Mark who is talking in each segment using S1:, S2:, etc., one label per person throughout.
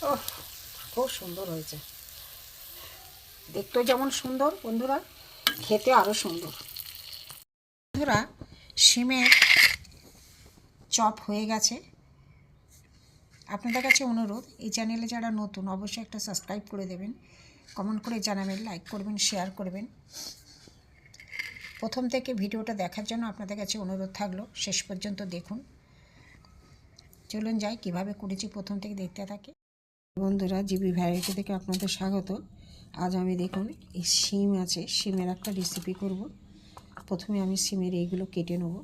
S1: ওহ, খুব সুন্দর হয়েছে, দেখতেও যেমন সুন্দর বন্ধুরা, খেতে আরও সুন্দর। বন্ধুরা, শিমের চপ হয়ে গেছে। আপনাদের কাছে অনুরোধ, এই চ্যানেলে যারা নতুন অবশ্যই একটা সাবস্ক্রাইব করে দেবেন, কমেন্ট করে জানাবেন, লাইক করবেন, শেয়ার করবেন। প্রথম থেকে ভিডিওটা দেখার জন্য আপনাদের কাছে অনুরোধ থাকলো, শেষ পর্যন্ত দেখুন। চলুন যাই কীভাবে করেছি, প্রথম থেকে দেখতে থাকি। বন্ধুরা, জিবি ভ্যারাইটি থেকে আপনাদের স্বাগত। আজ আমি দেখুন এই শিম আছে, শিমের একটা রেসিপি করব। প্রথমে আমি শিমের এইগুলো কেটে নেব।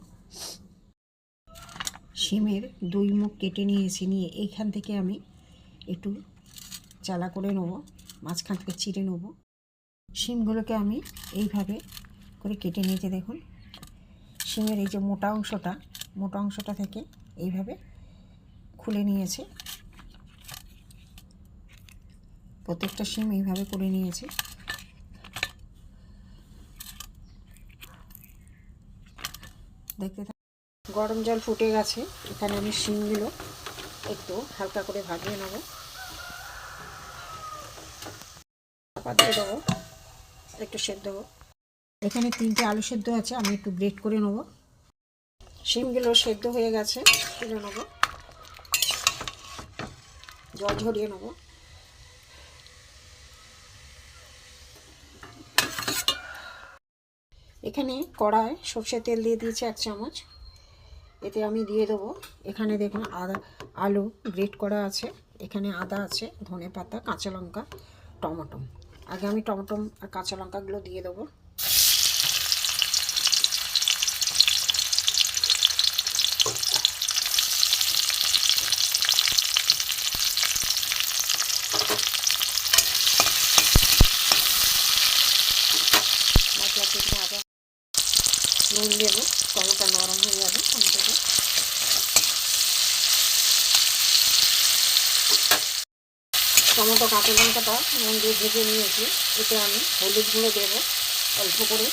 S1: শিমের দুই মুখ কেটে নিয়েছি, নিয়ে এইখান থেকে আমি একটু চালা করে নেব, মাঝখান থেকে চিড়ে নেব। শিমগুলোকে আমি এইভাবে করে কেটে নিয়েছি। দেখুন শিমের এই যে মোটা অংশটা থেকে এইভাবে খুলে নিয়েছে। প্রত্যেকটা শিম এইভাবে করে নিয়েছি। দেখতে গরম জল ফুটে গেছে, এখানে আমি শিমগুলো একটু হালকা করে ভাজিয়ে নেব। চাপা দিয়ে দেবো, একটু সেদ্ধ হোক। এখানে 3টে আলু সেদ্ধ আছে, আমি একটু গ্রেট করে নেব। শিমগুলো সেদ্ধ হয়ে গেছে, তুলে নেব, জল ঝরিয়ে নেব। এখানে কড়ায় সর্ষের তেল দিয়ে দিয়েছি 1 চামচ। এতে আমি দিয়ে দেবো, এখানে দেখুন আলু গ্রেট করা আছে, এখানে আদা আছে, ধনে পাতা, কাঁচা লঙ্কা, টমেটো। আগে আমি টমেটো আর কাঁচা লঙ্কাগুলো দিয়ে দেবো। মশলা থেকে আদা নুন দেবো, টমেটো নরম হয়ে যাবে। টমেটো কাঁচা লঙ্কাটা নুন দিয়ে ভেজে নিয়েছি। এতে আমি হলুদ গুঁড়ো দেবো অল্প করে,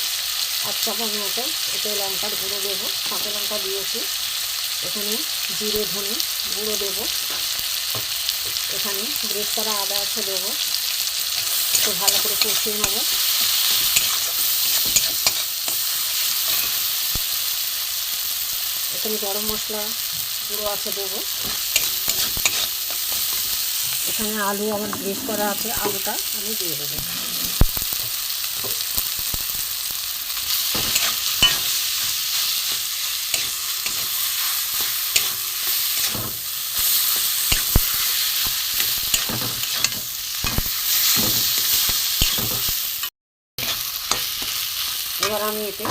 S1: 1 চামচ মতো। এতে লঙ্কার গুঁড়ো দেবো, কাঁচা লঙ্কা দিয়েছি। এখানে জিরে ধনে গুঁড়ো দেবো। এখানে গ্রেট করা আদা আছে দেবো, একটু ভালো করে কষিয়ে নেবো। এখানে গরম মশলা গুঁড়ো আছে দেবো। এখানে আলু আমার গ্রেট করা আছে, আলুটা আমি দিয়ে দেবো। এবার আমি এতে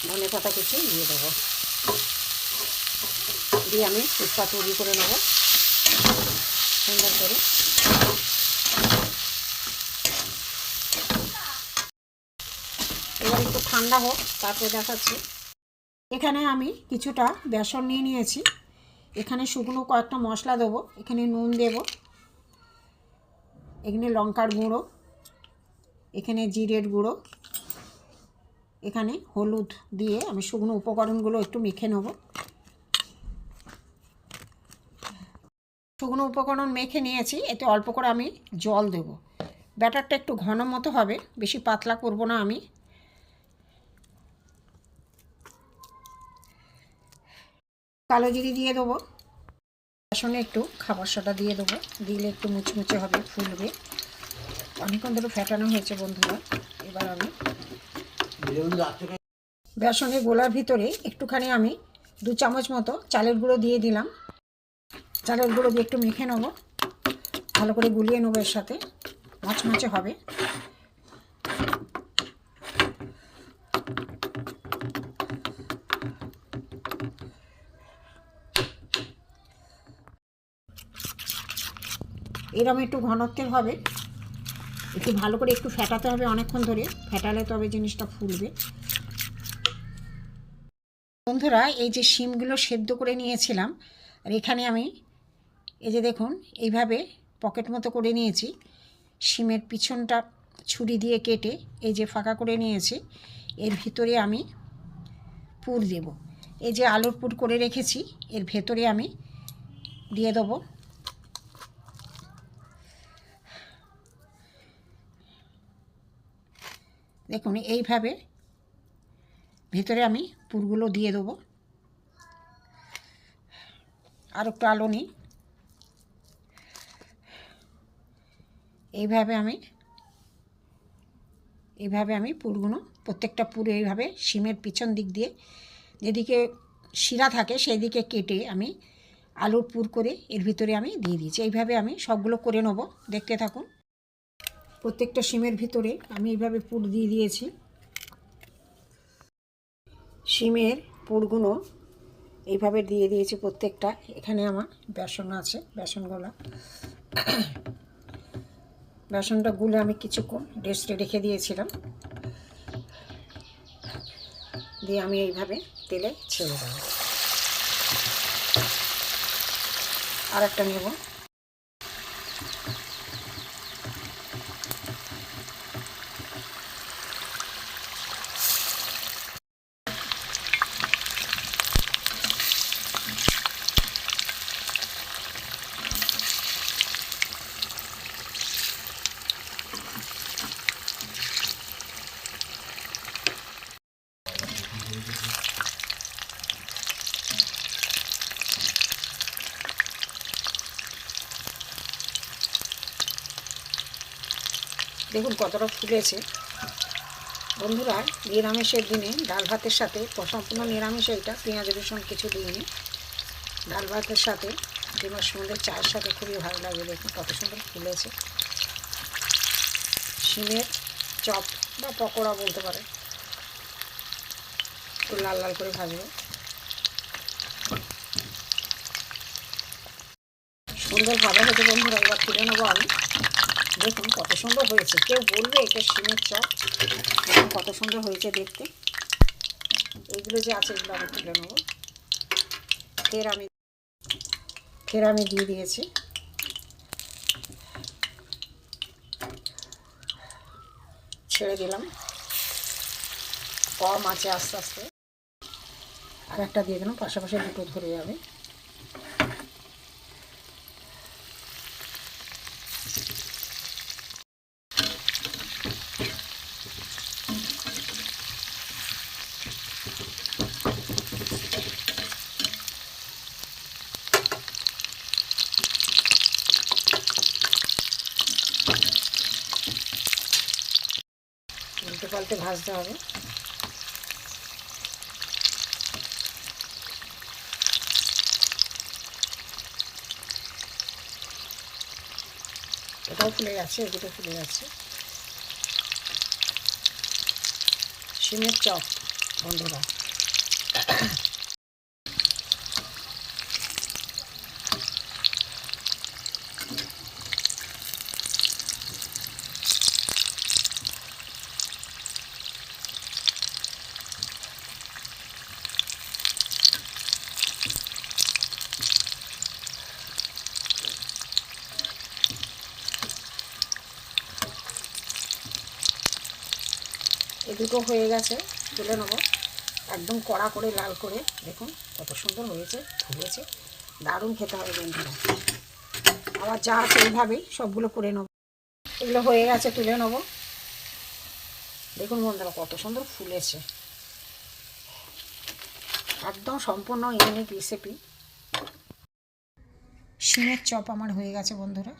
S1: ধনে পাতা কিছু দিয়ে দেবো, দিয়ে আমি সুপটা তৈরি করে নেব সুন্দর করে। এবার একটু ঠান্ডা হোক, তারপরে দেখাচ্ছি। এখানে আমি কিছুটা বেসন নিয়ে নিয়েছি। এখানে শুকনো কয়েকটা মশলা দেবো, এখানে নুন দেবো, এখানে লঙ্কার গুঁড়ো, এখানে জিরের গুঁড়ো, এখানে হলুদ দিয়ে আমি শুকনো উপকরণগুলো একটু মেখে নেব। শুকনো উপকরণ মেখে নিয়েছি, এতে অল্প করে আমি জল দেব। ব্যাটারটা একটু ঘন মতো হবে, বেশি পাতলা করব না আমি। কালো জিরে দিয়ে দেবো, বেসনে একটু খাবার সোডা দিয়ে দেবো, দিলে একটু মুচমুচে হবে, ফুলবে। অনেকক্ষণ ধরে ফেটানো হয়েছে বন্ধুরা। এবার আমি বেসনের গোলার ভিতরে একটুখানি আমি 2 চামচ মতো চালের গুঁড়ো দিয়ে দিলাম। চালের গুঁড়ো দিয়ে একটু মেখে নেবো, ভালো করে গুলিয়ে নেবো, এর সাথে মচমচে হবে। এরকম একটু ঘনত্বের হবে, একটু ভালো করে একটু ফেটাতে হবে, অনেকক্ষণ ধরে ফেটালে তবে জিনিসটা ফুলবে। বন্ধুরা, এই যে শিমগুলো সেদ্ধ করে নিয়েছিলাম, আর এখানে আমি এই যে দেখুন এইভাবে পকেট মতো করে নিয়েছি। শিমের পিছনটা ছুরি দিয়ে কেটে এই যে ফাঁকা করে নিয়েছি। এর ভিতরে আমি পুর দেব। এই যে আলুর পুর করে রেখেছি, এর ভেতরে আমি দিয়ে দেবো দেখুন এইভাবে ভিতরে আমি পুরগুলো দিয়ে দেবো। আর একটু আলো নিই। এইভাবে আমি পুরগুলো প্রত্যেকটা পুর এইভাবে শিমের পিছন দিক দিয়ে যেদিকে শিরা থাকে সেই দিকে কেটে আমি আলুর পুর করে এর ভিতরে আমি দিয়ে দিয়েছি। এইভাবে আমি সবগুলো করে নেব, দেখতে থাকুন। প্রত্যেকটা শিমের ভিতরে আমি এইভাবে পুর দিয়ে দিয়েছি। শিমের পুরগুলো এইভাবে দিয়ে দিয়েছি প্রত্যেকটা। এখানে আমার বেসন আছে, বেসনটা গুলে আমি কিছুক্ষণ রেস্টে রেখে দিয়েছিলাম, দিয়ে আমি এইভাবে তেলে ছেড়ে দেবো। আর একটা নেব। দেখুন কতটা ফুলেছে বন্ধুরা। নিরামিষের দিনে ডাল ভাতের সাথে, সম্পূর্ণ নিরামিষ এইটা, পেঁয়াজ রসুন কিছু দিইনি। ডাল ভাতের সাথে ডিমের সঙ্গে চায়ের সাথে খুবই ভালো লাগবে। দেখুন কত সুন্দর ফুলেছে। শিমের চপ বা পকোড়া বলতে পারে, একটু লাল লাল করে ভাজবো। সুন্দর ভাজা হয়েছে বন্ধুরা, এবার তুলে নেবো আমি। দেখুন কত সুন্দর হয়েছে, কেউ বলবে এটা শিমের চপ। দেখুন কত সুন্দর হয়েছে দেখতে। এইগুলো যে আছে এগুলো আমি তুলে নেবো। ফের আমি দিয়ে দিয়েছি। ছেড়ে দিলাম কম আছে, আস্তে আস্তে। আর একটা দিয়ে দিলাম, পাশাপাশি দুটো ধরে যাবে। উল্টে পাল্টে ভাজতে হবে। এটাও ফুলে যাচ্ছে, এগুলো ফুলে যাচ্ছে। শিমের চপ বন্ধুরা। এই দুটো হয়ে গেছে, তুলে নেবো। একদম কড়া করে লাল করে। দেখুন কত সুন্দর হয়েছে, ফুলেছে, দারুণ খেতে হবে বন্ধুরা। আবার যা আছে এইভাবেই সবগুলো করে নেবো। এগুলো হয়ে গেছে, তুলে নেবো। দেখুন বন্ধুরা কত সুন্দর ফুলেছে, একদম সম্পূর্ণ ইউনিক রেসিপি। শিমের চপ আমার হয়ে গেছে বন্ধুরা।